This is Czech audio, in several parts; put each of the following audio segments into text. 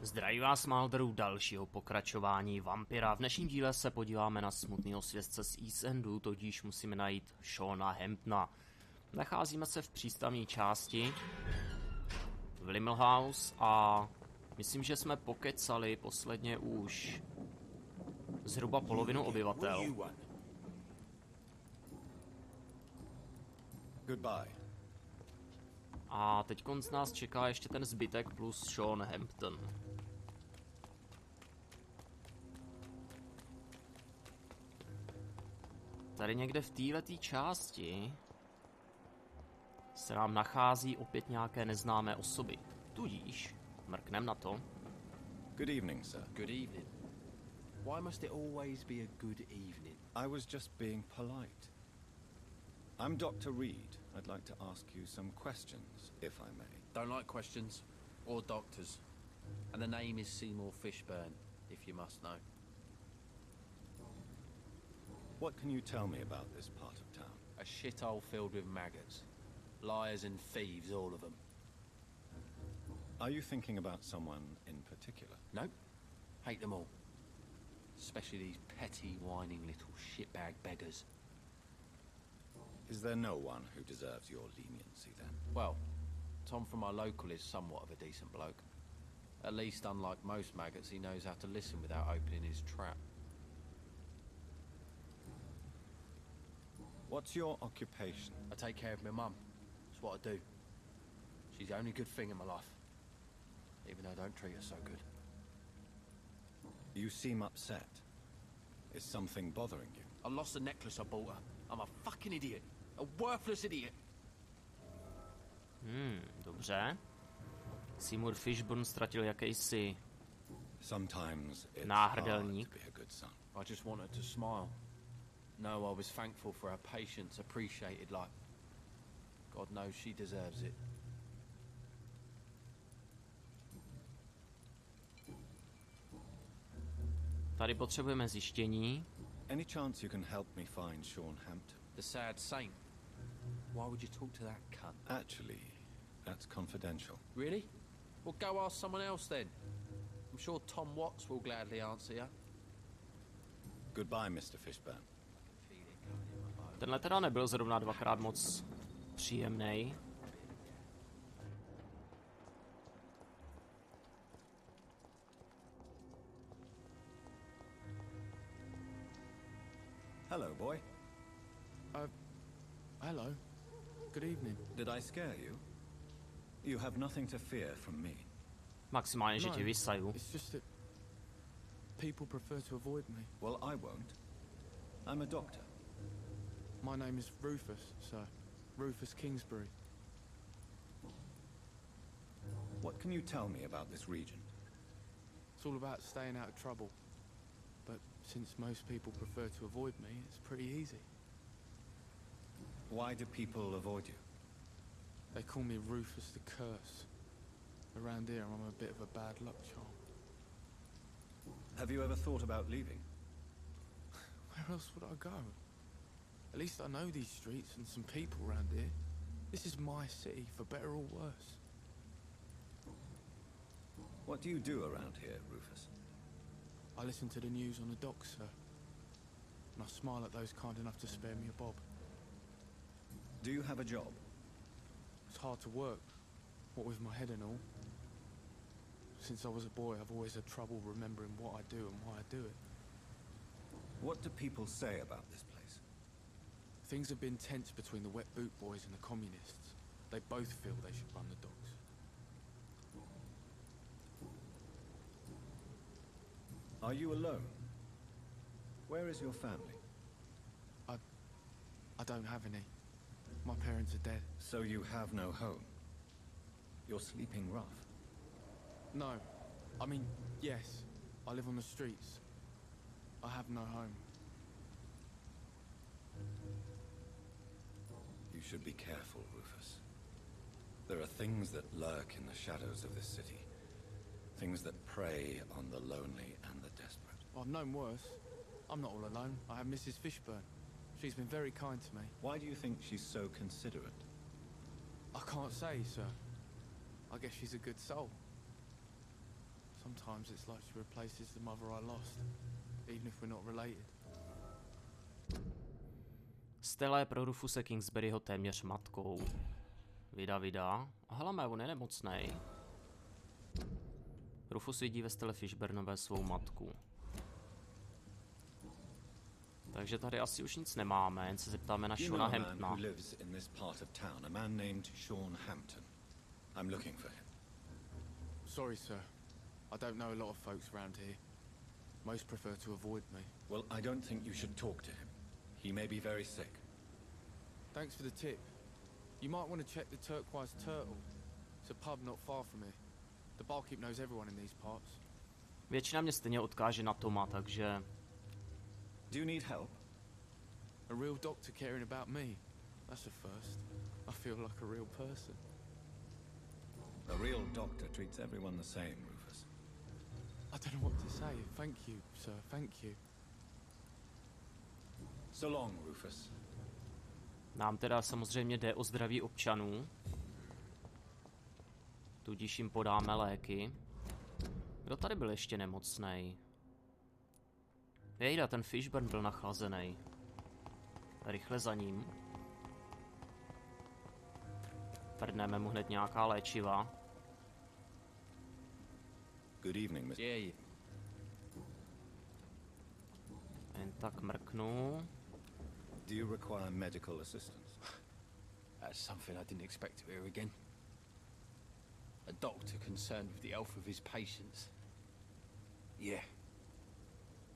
Zdraví vás, Maldorů, dalšího pokračování Vampyra. V dnešním díle se podíváme na smutného svědce z East Endu, tudíž musíme najít Seana Hamptona. Nacházíme se v přístavní části v Limehouse a myslím, že jsme pokecali posledně už zhruba polovinu obyvatel. Goodbye. A teďkonc z nás čeká ještě ten zbytek plus Sean Hampton. Tady někde v této části se nám nachází opět nějaké neznámé osoby. Tudíž mrknem na to. Good evening, sir. Good evening. Why must it always be a good evening? I was just being polite. I'm Dr. Reed. I'd like to ask you some questions, if I may. Don't like questions or doctors. And the name is Seymour Fishburne, if you must know. What can you tell me about this part of town? A shithole filled with maggots. Liars and thieves, all of them. Are you thinking about someone in particular? Nope. Hate them all. Especially these petty, whining little shitbag beggars. Is there no one who deserves your leniency, then? Well, Tom from our local is somewhat of a decent bloke. At least, unlike most maggots, he knows how to listen without opening his trap. What's your occupation? I take care of my mum. That's what I do. She's the only good thing in my life. Even though I don't treat her so good. You seem upset. Is something bothering you? I lost the necklace I bought her. I'm a fucking idiot. A worthless idiot. Dobře. Seymour Fishburne ztratil jakýsi Sometimes it's náhrdelník. hard to be a good son. I just wanted to smile. No, I was thankful for her patience, appreciated like... God knows she deserves it. Tady potřebujeme zjištění. Any chance you can help me find Sean Hampton? The sad saint. Why would you talk to that cunt? Actually, that's confidential. Really? Well, go ask someone else then. I'm sure Tom Watts will gladly answer you. Goodbye, Mr. Fishburne. Tenhle teda nebyl zrovna dvakrát moc příjemný. Hello, boy. Hello. Good evening. Did I scare you? You have nothing to fear from me. Maximálně, že tě vysaju. It's just that people prefer to avoid me. Well, I won't. I'm a doctor. My name is Rufus, sir. Rufus Kingsbury. What can you tell me about this region? It's all about staying out of trouble. But since most people prefer to avoid me, it's pretty easy. Why do people avoid you? They call me Rufus the Curse. Around here, I'm a bit of a bad luck charm. Have you ever thought about leaving? Where else would I go? At least I know these streets and some people around here. This is my city, for better or worse. What do you do around here, Rufus? I listen to the news on the docks, sir. And I smile at those kind enough to spare me a bob. Do you have a job? It's hard to work, what with my head and all. Since I was a boy, I've always had trouble remembering what I do and why I do it. What do people say about this place? Things have been tense between the wet boot boys and the communists. They both feel they should run the docks. Are you alone? Where is your family? I don't have any. My parents are dead. So you have no home? You're sleeping rough? No. I mean, yes. I live on the streets. I have no home. You should be careful, Rufus. There are things that lurk in the shadows of this city. Things that prey on the lonely and the desperate. I've known worse. I'm not all alone. I have Mrs. Fishburne. She's been very kind to me. Why do you think she's so considerate? I can't say, sir. I guess she's a good soul. Sometimes it's like she replaces the mother I lost, even if we're not related. Stella je pro Rufuse Kingsburyho téměř matkou. Vida. Hele, on je nemocnej. Rufus vidí ve Stelle Fishburnové svou matku. Takže tady asi už nic nemáme, jen se zeptáme na Shona Hamptona. Sorry, sir. I don't know a lot of folks around here. Most prefer to avoid me. Well, I don't think you should talk to him. He may be very sick. Thanks for the tip. You might want to check the Turquoise Turtle. It's a pub not far from here. The barkeep knows everyone in these parts. Většina mě stejně odkáže na Toma, takže... Do you need help? A real doctor caring about me. That's a first. I feel like a real person. A real doctor treats everyone the same, Rufus. I don't know what to say. Thank you, sir. Thank you. So long, Rufus. Nám teda samozřejmě jde o zdraví občanů. Tudíž jim podáme léky. Kdo tady byl ještě nemocnej? Jejda, ten Fishburne byl nachlazený. Rychle za ním. Prdneme mu hned nějaká léčiva. Good evening, Mr. Yeah. Jen tak mrknu. Do you require medical assistance? That's something I didn't expect to hear again. A doctor concerned with the health of his patients. Yeah.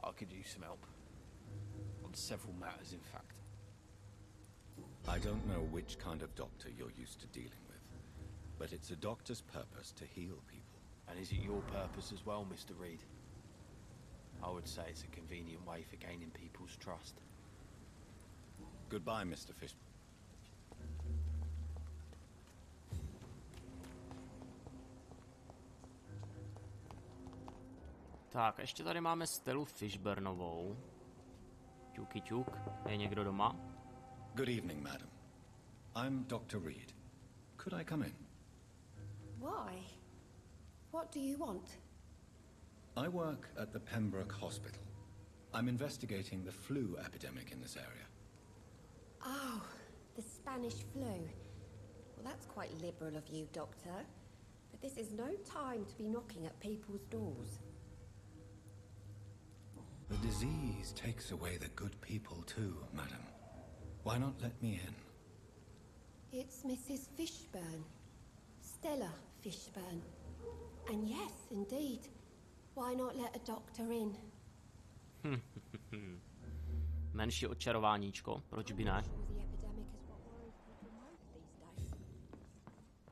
I could use some help. On several matters, in fact. I don't know which kind of doctor you're used to dealing with, but it's a doctor's purpose to heal people. And is it your purpose as well, Mr. Reed? I would say it's a convenient way for gaining people's trust. Goodbye, Mr. Fish. Tak, ještě tady máme Stellu Fishburnovou. Ťuk. Je někdo doma? Good evening, madam. I'm Dr. Reed. Could I come in? Why? What do you want? I work at the Pembroke Hospital. I'm investigating the flu epidemic in this area. Oh, the Spanish flu. Well, that's quite liberal of you, Doctor. But this is no time to be knocking at people's doors. The disease takes away the good people too, madam. Why not let me in? It's Mrs. Fishburne. Stella Fishburne. And yes, indeed. Why not let a doctor in? Menší očarováníčko, proč by ne?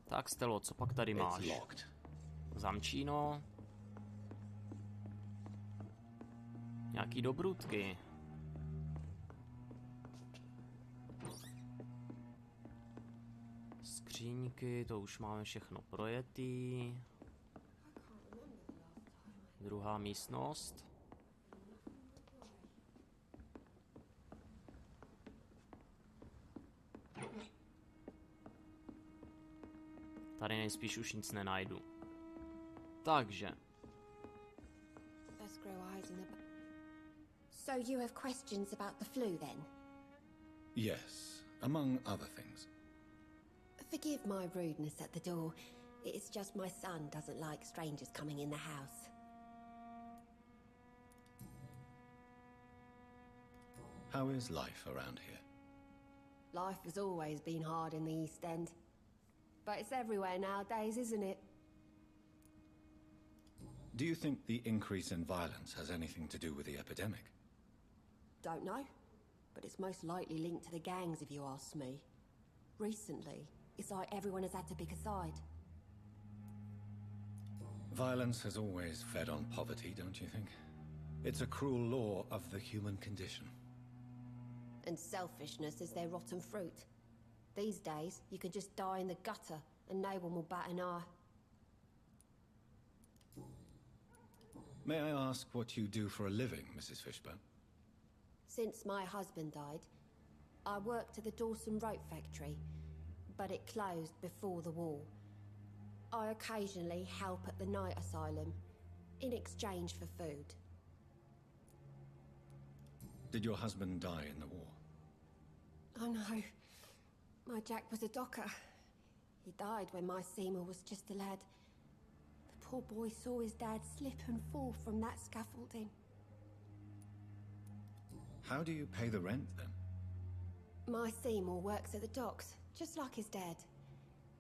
Tak Stelo, co pak tady máš? Zamčíno. Nějaký dobrůdky. Skříňky, to už máme všechno projetý. Druhá místnost. Tady nejspíš už nic nenajdu. Takže. So you have questions about the flu then? Yes, among other things. Forgive my rudeness at the door. It's just my son doesn't like strangers coming in the house. How is life around here? Life has always been hard in the East End. But it's everywhere nowadays, isn't it? Do you think the increase in violence has anything to do with the epidemic? Don't know. But it's most likely linked to the gangs, if you ask me. Recently, it's like everyone has had to pick a side. Violence has always fed on poverty, don't you think? It's a cruel law of the human condition. And selfishness is their rotten fruit. These days, you can just die in the gutter and no one will bat an eye. May I ask what you do for a living, Mrs. Fishburne? Since my husband died, I worked at the Dawson Rope factory, but it closed before the war. I occasionally help at the night asylum, in exchange for food. Did your husband die in the war? Oh no. My Jack was a docker. He died when my Seymour was just a lad. The poor boy saw his dad slip and fall from that scaffolding. How do you pay the rent, then? My Seymour works at the docks, just like his dad.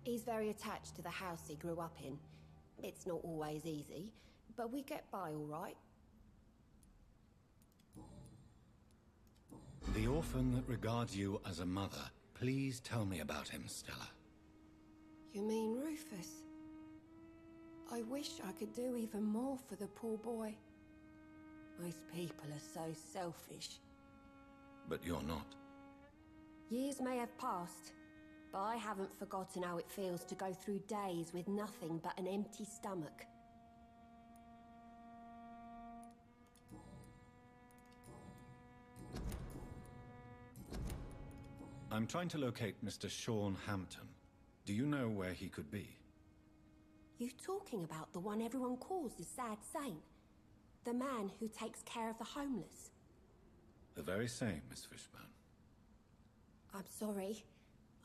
He's very attached to the house he grew up in. It's not always easy, but we get by all right. The orphan that regards you as a mother. Please tell me about him, Stella. You mean Rufus? I wish I could do even more for the poor boy. Most people are so selfish. But you're not. Years may have passed, but I haven't forgotten how it feels to go through days with nothing but an empty stomach. I'm trying to locate Mr. Sean Hampton. Do you know where he could be? You talking about the one everyone calls the sad saint? The man who takes care of the homeless? The very same, Miss Fishburne. I'm sorry.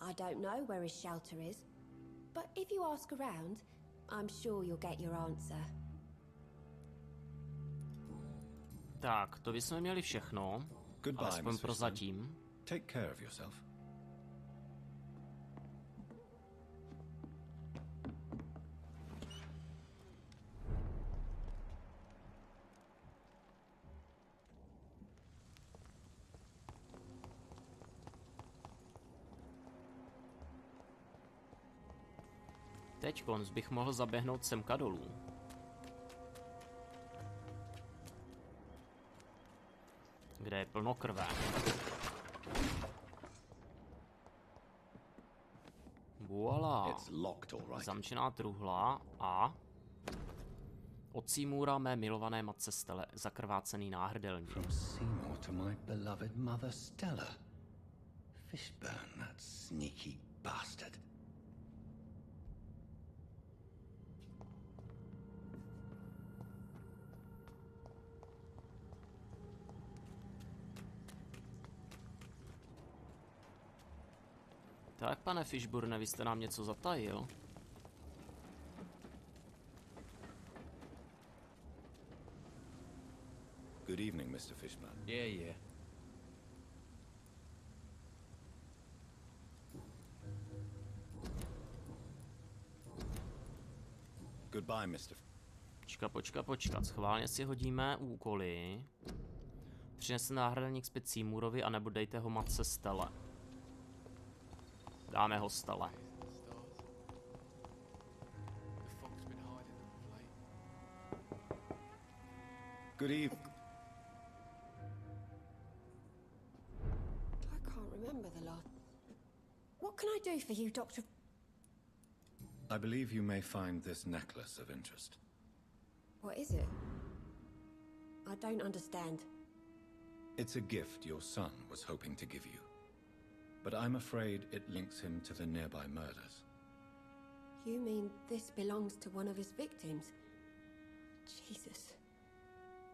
I don't know where his shelter is. But if you ask around, I'm sure you'll get your answer. Tak, to bychom měli všechno. Goodbye, Alespoň Miss prozatím. Fishburne. Take care of yourself. Teďkonc bych mohl zaběhnout semka dolů. Kde je plno krve. Voilà. Zamčená truhla a... od Seymoura mé milované matce Stelle zakrvácený náhrdelník. From Seymour to my beloved mother Stella. Fishburne, that sneaky bastard. Tak, pane Fishburne, vy jste nám něco zatajil? Good evening, Mr. Fishburne. Yeah. Goodbye, Mr. Počkat. Schválně si hodíme úkoly. Přineste náhrdelník zpět Seymoorovi, anebo dejte ho matce Stelle. Dáme ho Stelle. Good evening. I can't remember the last... What can I do for you, Doctor... I believe you may find this necklace of interest. What is it? I don't understand. It's a gift your son was hoping to give you. But I'm afraid it links him to the nearby murders. You mean this belongs to one of his victims? Jesus.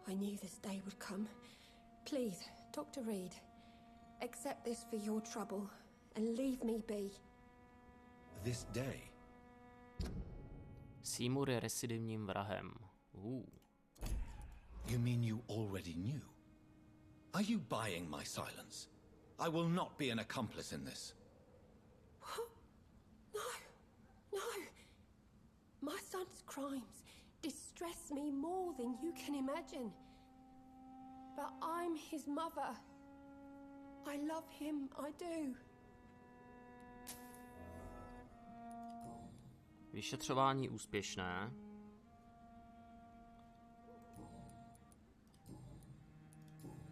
I knew this day would come. Please, Dr. Reed, accept this for your trouble and leave me be. This day? Seymour je recidivním vrahem. You mean you already knew? Are you buying my silence? I will not be an accomplice in this. No. My son's crimes distress me more than you can imagine. But I'm his mother. I love him, I do. Vyšetřování úspěšné.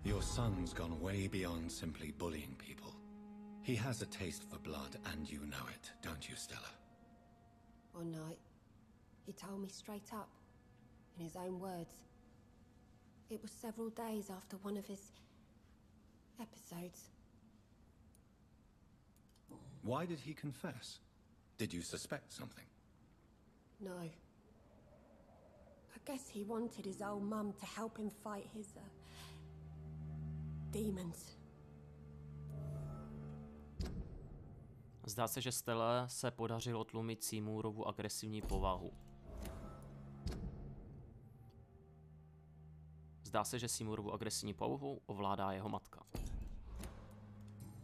Your son's gone way beyond simply bullying people. He has a taste for blood, and you know it, don't you, Stella? One night, he told me straight up, in his own words. It was several days after one of his episodes. Why did he confess? Did you suspect something? No. I guess he wanted his old mum to help him fight his, demons. Zdá se, že Stelle se podařilo tlumit Seymoorovu agresivní povahu. Zdá se, že Seymoorovu agresivní povahu ovládá jeho matka.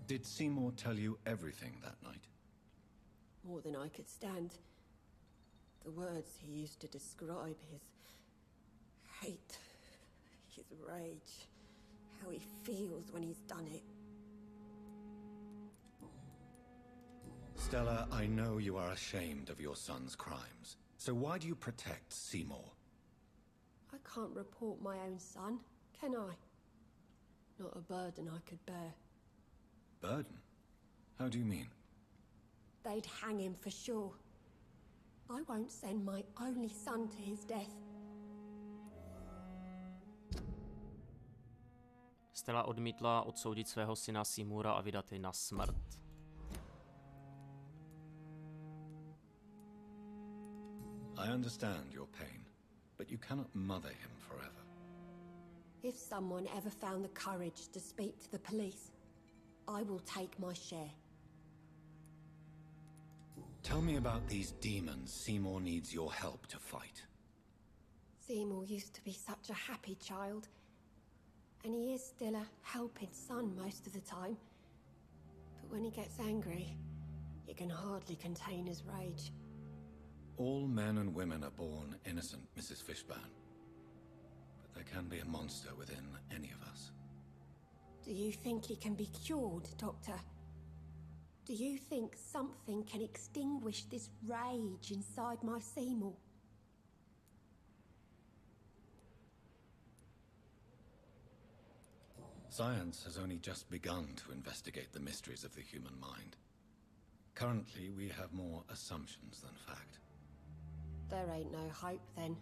Did Seymour tell you everything that night? More than I could stand. The words he used to describe his hate, his rage, how he feels when he's done it. Stella, I know you are ashamed of your son's crimes. So why do you protect Seymour? I can't report my own son, can I? Not a burden I could bear. Burden? How do you mean? They'd hang him for sure. I won't send my only son to his death. Stella odmítla odsoudit svého syna Seymoura a vydat jej na smrt. I understand your pain, but you cannot mother him forever. If someone ever found the courage to speak to the police, I will take my share. Tell me about these demons Seymour needs your help to fight. Seymour used to be such a happy child, and he is still a helping son most of the time. But when he gets angry, he can hardly contain his rage. All men and women are born innocent, Mrs. Fishburne. But there can be a monster within any of us. Do you think he can be cured, Doctor? Do you think something can extinguish this rage inside my Seymour? Science has only just begun to investigate the mysteries of the human mind. Currently, we have more assumptions than fact. There ain't no hope then.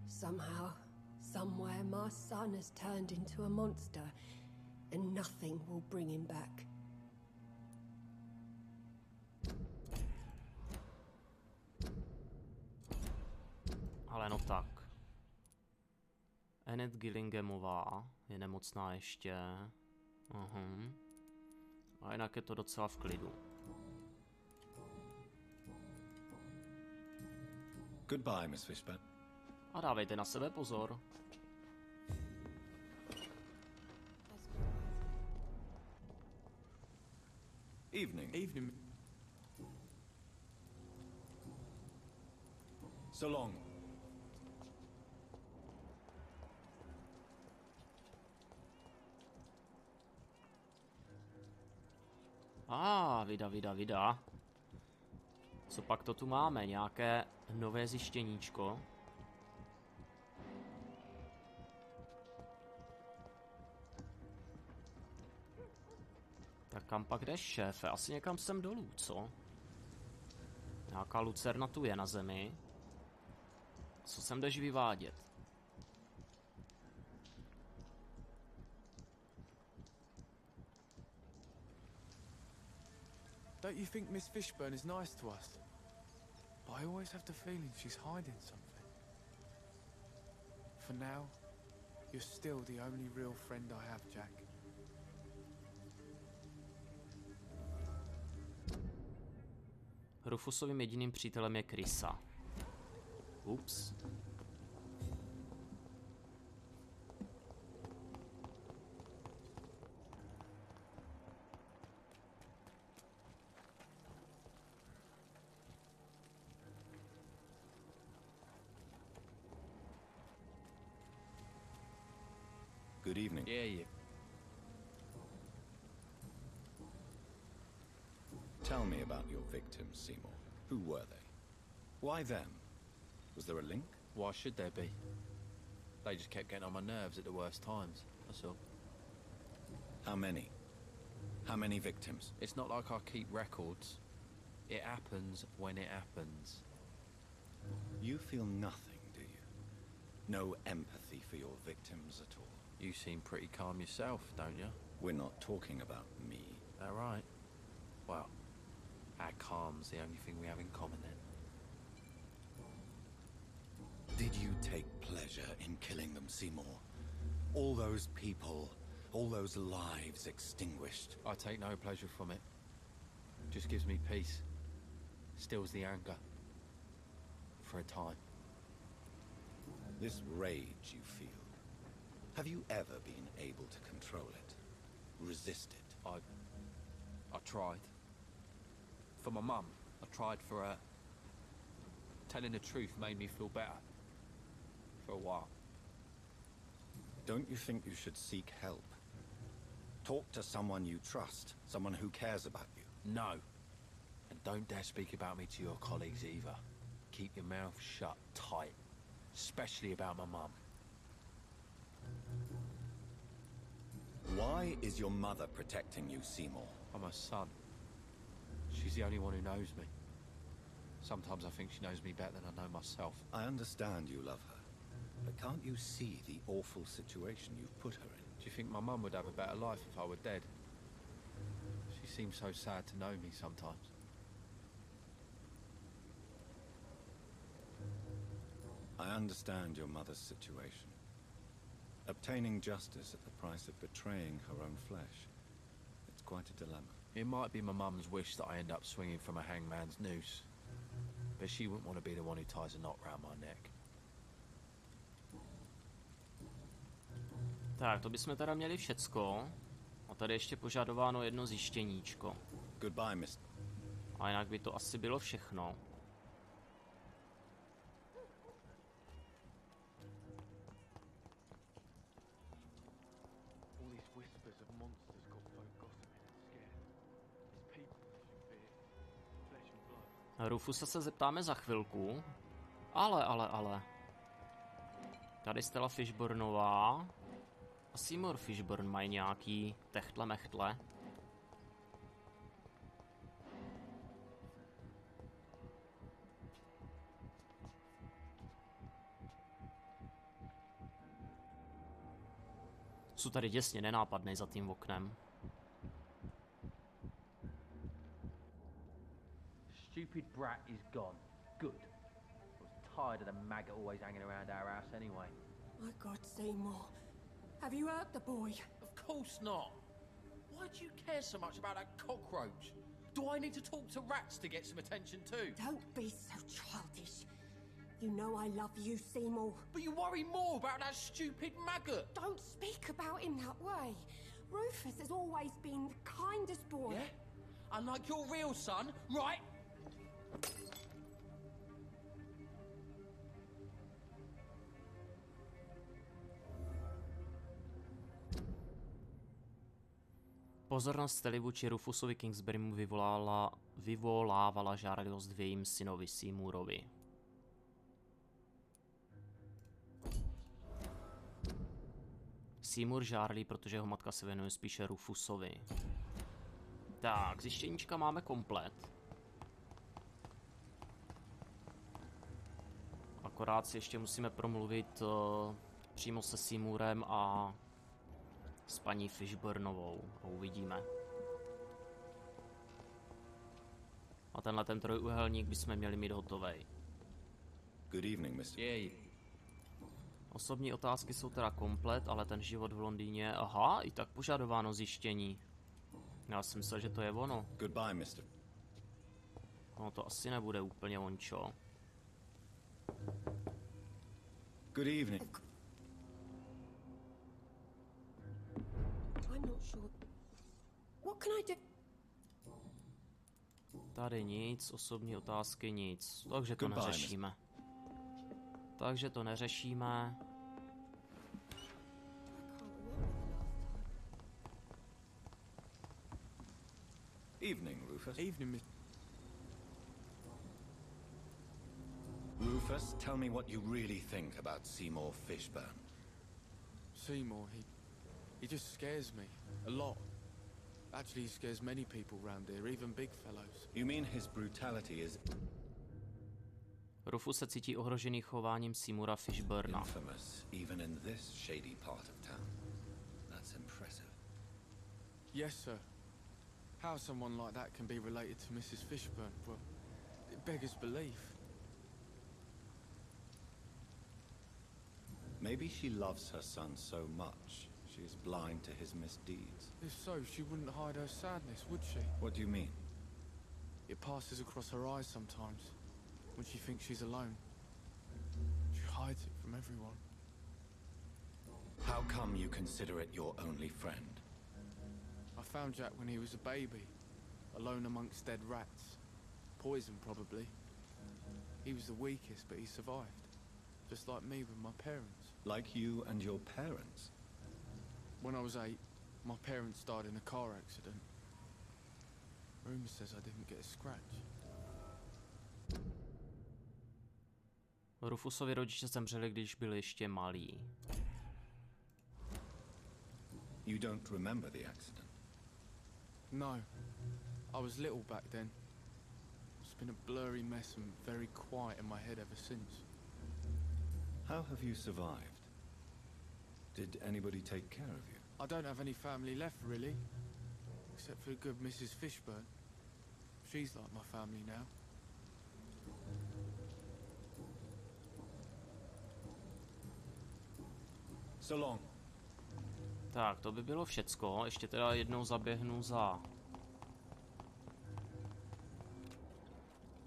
Somehow, somewhere, my son has turned into a monster, and nothing will bring him back. Ale no tak. Annette Gillinghamová je nemocná ještě. A jinak je to docela v klidu. Goodbye, Miss Fishburne. A dávejte na sebe pozor. Evening. Evening. So long. Vida. Co pak to tu máme? Nějaké nové zjištěníčko? Tak kam pak jdeš, šéfe? Asi někam sem dolů, co? Nějaká lucerna tu je na zemi. Co sem jdeš vyvádět? Don't you think Miss Fishburne is nice to us? But I always have the feeling she's hiding something. For now, you're still the only real friend I have, Jack. Rufusovým jediným přítelem je Chrisa. Ups. Good evening. Yeah. Tell me about your victims, Seymour. Who were they? Why them? Was there a link? Why should there be? They just kept getting on my nerves at the worst times, that's all. How many? How many victims? It's not like I keep records. It happens when it happens. You feel nothing, do you? No empathy for your victims at all? You seem pretty calm yourself, don't you? We're not talking about me. All right. Well, our calm's the only thing we have in common then. Did killing them, Seymour. All those people, all those lives extinguished. I take no pleasure from it. Just gives me peace. Stills the anger. For a time. This rage you feel, have you ever been able to control it? Resist it? I tried. For my mum, I tried for her. Telling the truth made me feel better. For a while. Don't you think you should seek help? Talk to someone you trust, someone who cares about you. No. And don't dare speak about me to your colleagues either. Keep your mouth shut tight. Especially about my mum. Why is your mother protecting you, Seymour? I'm her son. She's the only one who knows me. Sometimes I think she knows me better than I know myself. I understand you love her, but can't you see the awful situation you've put her in? Do you think my mum would have a better life if I were dead? She seems so sad to know me sometimes. I understand your mother's situation. Obtaining justice at the price of betraying her own flesh. It's quite a dilemma. It might be my mum's wish that I end up swinging from a hangman's noose. But she wouldn't want to be the one who ties a knot round my neck. Tak, to bychom teda měli všecko. A tady ještě požadováno jedno zjištěníčko. Goodbye, Miss. A jinak by to asi bylo všechno. Rufusa se zeptáme za chvilku. Ale. Tady Stella Fishburnová a Seymour Fishburne mají nějaký techtle-mechtle. Jsou tady děsně nenápadnej za tím oknem. Stupid brat is gone. Good. I was tired of the maggot always hanging around our house anyway. My God, Seymour. Have you hurt the boy? Of course not. Why do you care so much about that cockroach? Do I need to talk to rats to get some attention too? Don't be so childish. You know I love you, Seymour. But you worry more about that stupid maggot. Don't speak about him that way. Rufus has always been the kindest boy. Yeah? Unlike your real son, right? Pozornost Stelly vůči Rufusovi Kingsburymu vyvolávala žárlivost v jejím synovi Seymoorovi. Seymour žárlí, protože jeho matka se věnuje spíše Rufusovi. Tak, zjištěníčka máme komplet. Akorát si ještě musíme promluvit přímo se Seymourem a s paní Fishburnovou. A uvidíme. A tenhle ten trojúhelník bychom měli mít hotovej. Good evening, Mr. Yeah. Osobní otázky jsou teda komplet, ale ten život v Londýně... Aha, i tak požadováno zjištění. Já jsem myslel, že to je ono. Goodbye, Mr. No to asi nebude úplně ončo. Good evening. I'm not sure. What can I do? Tady nic, osobní otázky nic. Takže to Goodbye, neřešíme. Takže to neřešíme. Evening, Rufus. Evening, Miss. Rufus, tell me what you really think about Seymour Fishburne. Seymour, he just scares me. A lot. Actually, he scares many people round here, even big fellows. You mean his brutality is Rufus se cítí ohrožený chováním Seymoura Fishburna. infamous, even in this shady part of town? That's impressive. Yes, sir. How someone like that can be related to Mrs. Fishburne, well, it beggars belief. Maybe she loves her son so much, she is blind to his misdeeds. If so, she wouldn't hide her sadness, would she? What do you mean? It passes across her eyes sometimes, when she thinks she's alone. She hides it from everyone. How come you consider it your only friend? I found Jack when he was a baby, alone amongst dead rats. Poison, probably. He was the weakest, but he survived. Just like me with my parents. Like you and your parents? When I was 8, my parents died in a car accident. Rumour says I didn't get a scratch. Rufusovi rodiče zemřeli, když byl ještě malý. You don't remember the accident? No. I was little back then. It's been a blurry mess and very quiet in my head ever since. How have you survived? Did anybody take care of you? I don't have any family left, really. Except for good Mrs. Fishburne. She's like my family now. So long. Tak, to by bylo všecko. Ještě teda jednou zaběhnu za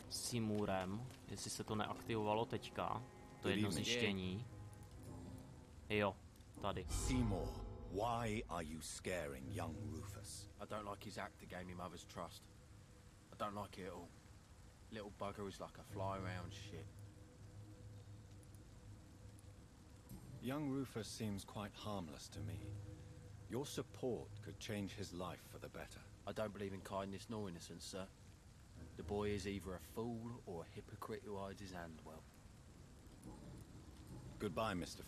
Seymourem, jestli se to neaktivovalo teďka. To jedno zjištění. Jo, tady. Seymour, why are you scaring young Rufus? I don't like his act to gain me mother's trust. I don't like it at all. Little bugger is like a fly-around shit. Young Rufus seems quite harmless to me. Your support could change his life for the better. I don't believe in kindness nor innocence, sir. The boy is either a fool or a hypocrite who hides his hand well. Goodbye, Mr.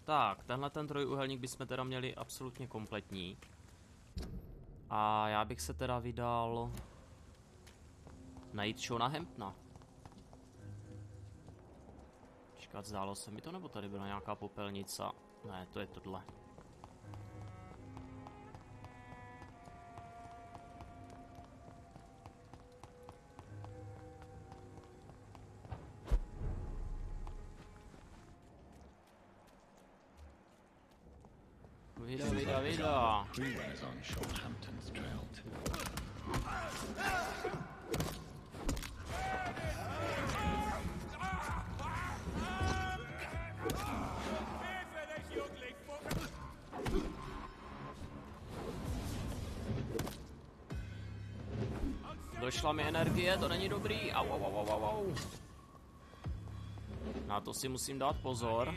Tak, tenhle ten trojúhelník bychom teda měli absolutně kompletní. A já bych se teda vydal najít Shona Hamptona. Počkat, zdálo se mi to, nebo tady byla nějaká popelnice? Ne, to je tohle. Vida. Freeways on Shorthampton's trail too. Došla mi energie, to není dobrý. Au, au, au, au, au. Na to si musím dát pozor.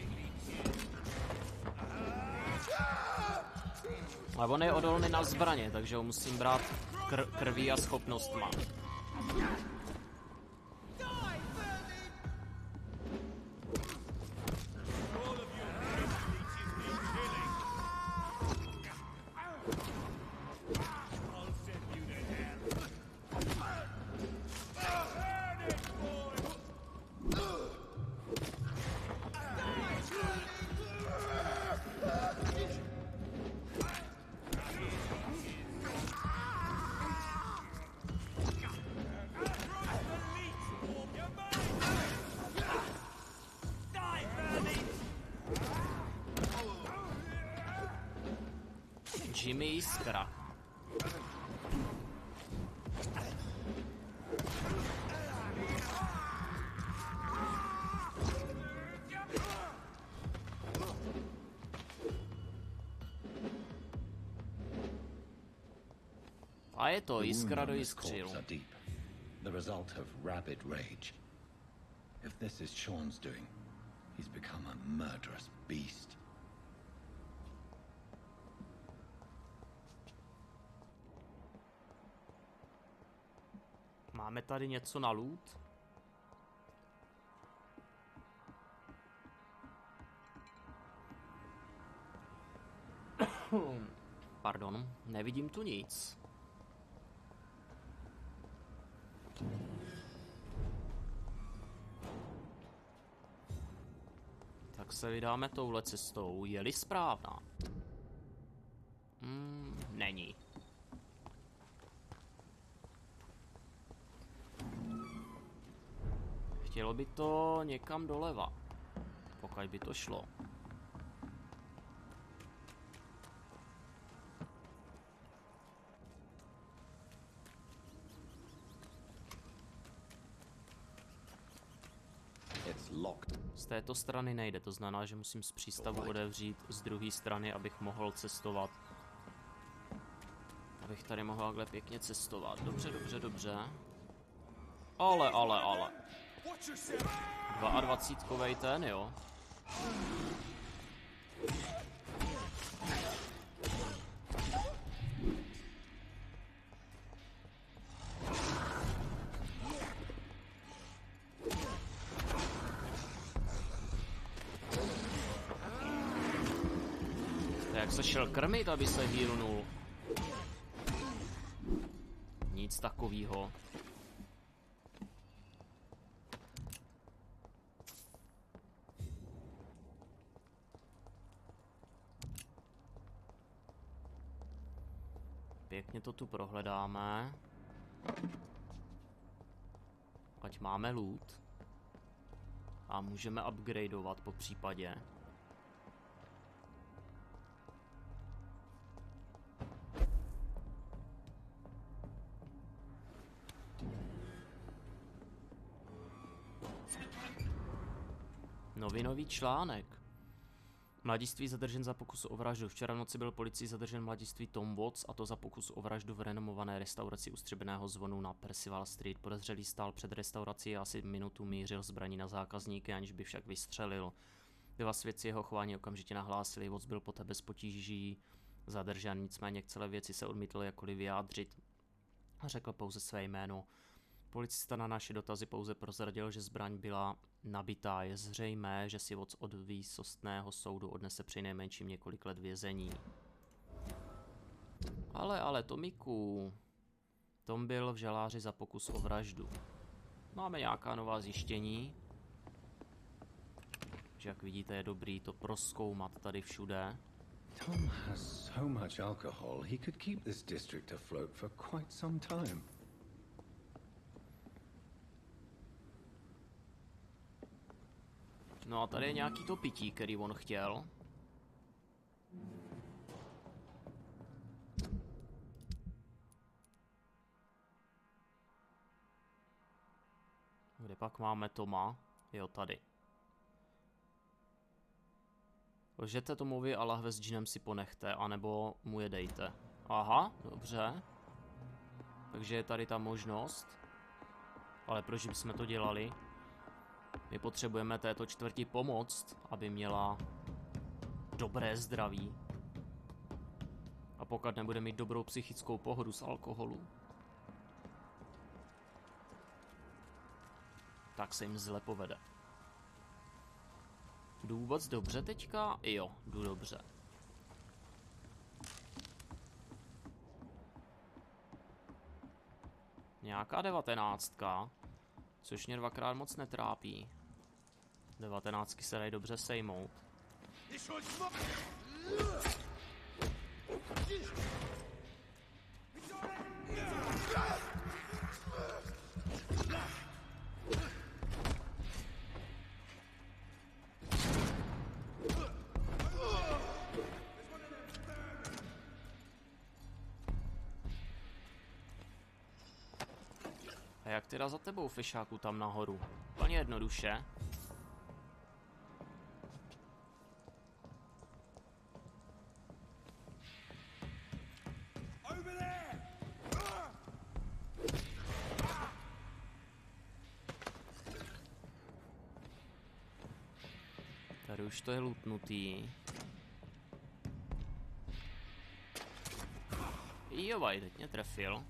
Ale on je odolný na zbraně, takže ho musím brát krví a schopnostma. Jimmy Jiskra. A je to Jiskra do Jiskřilu. The result of rabid rage. If this is Sean's doing, he's become a murderous beast. Máme tady něco na loot? Pardon, nevidím tu nic. Tak se vydáme touhle cestou. Je-li správná? Není. Chtělo by to někam doleva. Pokud by to šlo. Z této strany nejde, to znamená, že musím z přístavu otevřít z druhé strany, abych mohl cestovat. Abych tady mohl takhle pěkně cestovat. Dobře, dobře, dobře. Ale. 22kovej ten, jo. Jak se šel krmit, aby se healnul. Nic takového. Pěkně to tu prohledáme. Ať máme loot. A můžeme upgradeovat po případě. Novinový článek. Mladiství zadržen za pokus o vraždu. Včera v noci byl policií zadržen mladiství Tom Watts, a to za pokus o vraždu v renomované restauraci u Střebrného zvonu na Percival Street. Podezřelý stál před restaurací a asi minutu mířil zbraní na zákazníky, aniž by však vystřelil. Dva svědci jeho chování okamžitě nahlásili. Watts byl poté bez potíží zadržen, nicméně k celé věci se odmítl jakkoliv vyjádřit a řekl pouze své jméno. Policista na naše dotazy pouze prozradil, že zbraň byla nabitá. Je zřejmé, že si Watts od výsostného soudu odnese přinejmenším několik let vězení. Ale Tomiku. Tom byl v žaláři za pokus o vraždu. Máme nějaká nová zjištění. Že jak vidíte, je dobrý to prozkoumat tady všude. Tom has so much alcohol, he could keep this district afloat for quite some time. No a tady je nějaký to pití, který on chtěl. Kde pak máme Toma? Jo, tady. Lžete Tomovi a lahve s džinem si ponechte, anebo mu je dejte. Aha, dobře. Takže je tady ta možnost. Ale proč bychom to dělali? My potřebujeme této čtvrti pomoct, aby měla dobré zdraví. A pokud nebude mít dobrou psychickou pohodu z alkoholu, tak se jim zle povede. Jdu vůbec dobře teďka? Jo, jdu dobře. Nějaká 19, což mě dvakrát moc netrápí. 19 se dají dobře sejmout. A jak teda za tebou, fešáku, tam nahoru? Úplně jednoduše. Tady už to je lutnutý. Jo, teď mě trefil.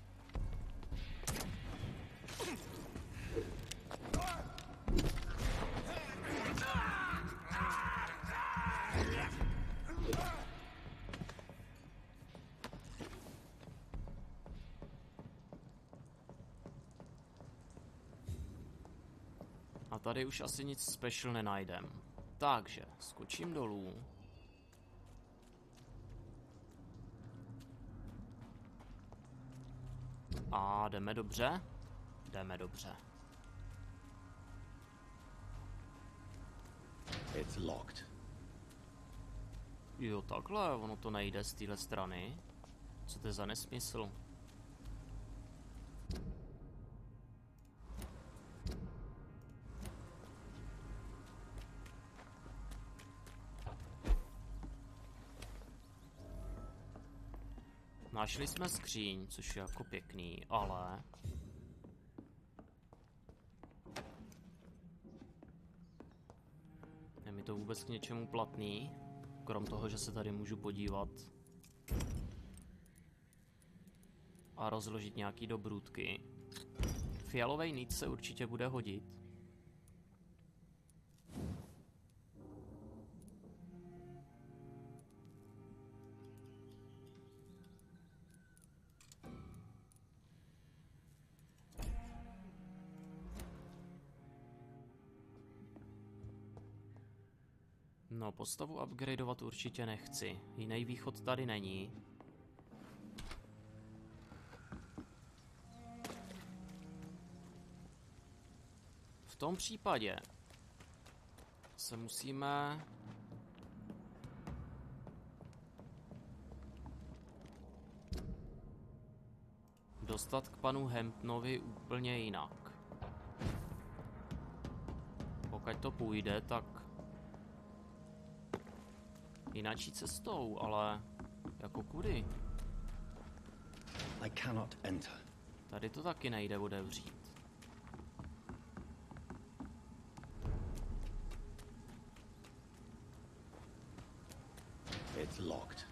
A tady už asi nic special nenajdem. Takže, skočím dolů. A jdeme dobře? Jdeme dobře. It's locked. Jo, takhle, ono to nejde z téhle strany. Co to je za nesmysl? Našli jsme skříň, což je jako pěkný, ale... Je mi to vůbec k něčemu platný? Krom toho, že se tady můžu podívat a rozložit nějaký dobrůdky. Fialovej nit se určitě bude hodit. No, postavu upgradeovat určitě nechci. Jiný východ tady není. V tom případě se musíme dostat k panu Hamptonovi úplně jinak. Pokud to půjde, tak jináčí cestou, ale jako kudy? I cannot enter. Tady to taky nejde otevřít. It's locked.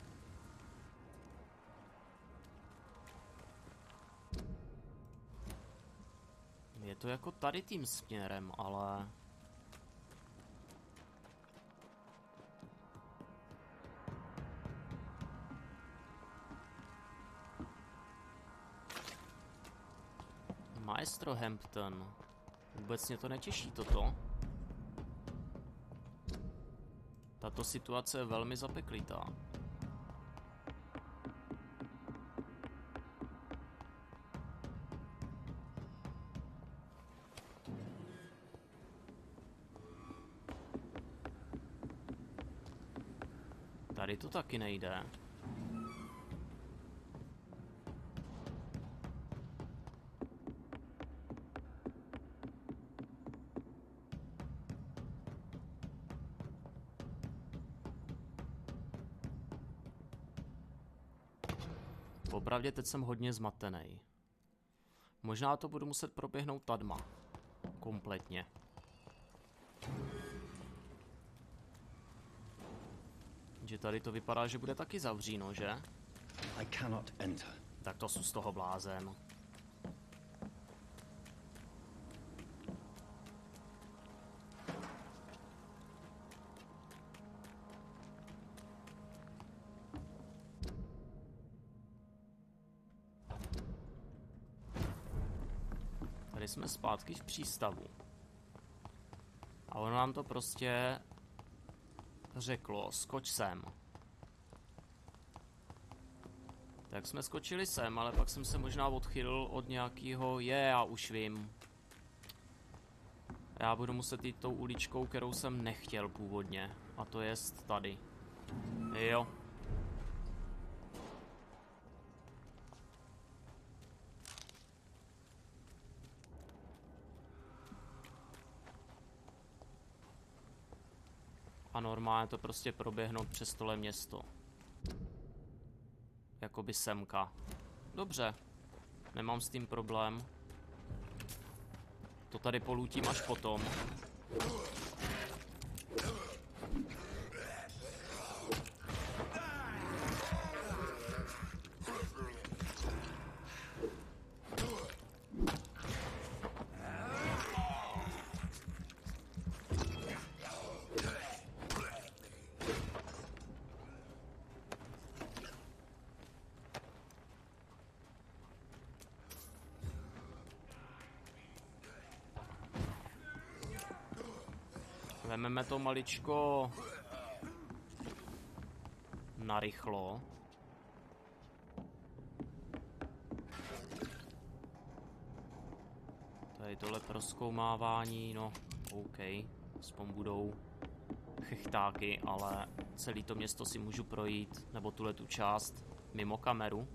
Je to jako tady tím směrem, ale... Maestro Hampton. Vůbec mě to netěší toto. Tato situace je velmi zapeklitá. Tady to taky nejde. Popravdě teď jsem hodně zmatený. Možná to budu muset proběhnout tadma. Kompletně. Že tady to vypadá, že bude taky zavříno, že? I cannot enter. Tak to jsou z toho blázen. Tady jsme zpátky v přístavu. A ono nám to prostě řeklo, skoč sem. Tak jsme skočili sem, ale pak jsem se možná odchylil od nějakého, já už vím. Já budu muset jít tou uličkou, kterou jsem nechtěl původně. A to jest tady. Jo. A normálně to prostě proběhnout přes tohle město. Jakoby semka. Dobře. Nemám s tím problém. To tady polutím až potom. Vememe to maličko narychlo. Tady tohle prozkoumávání, no OK, aspoň budou chechtáky, ale celé to město si můžu projít, nebo tuhle tu část, mimo kameru.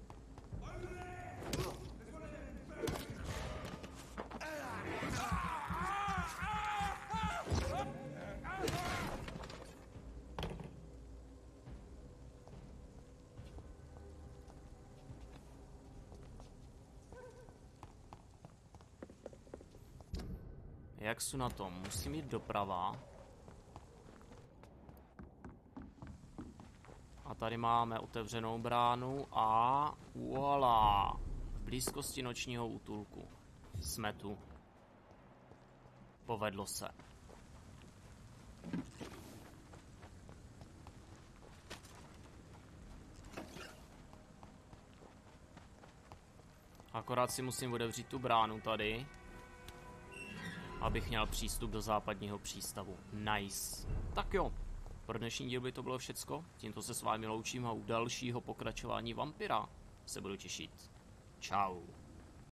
Jak jsou na tom? Musím jít doprava. A tady máme otevřenou bránu a voilà, v blízkosti nočního útulku. Jsme tu. Povedlo se. Akorát si musím otevřít tu bránu tady, abych měl přístup do západního přístavu. Nice. Tak jo, pro dnešní díl by to bylo všecko. Tímto se s vámi loučím a u dalšího pokračování Vampyra se budu těšit. Čau.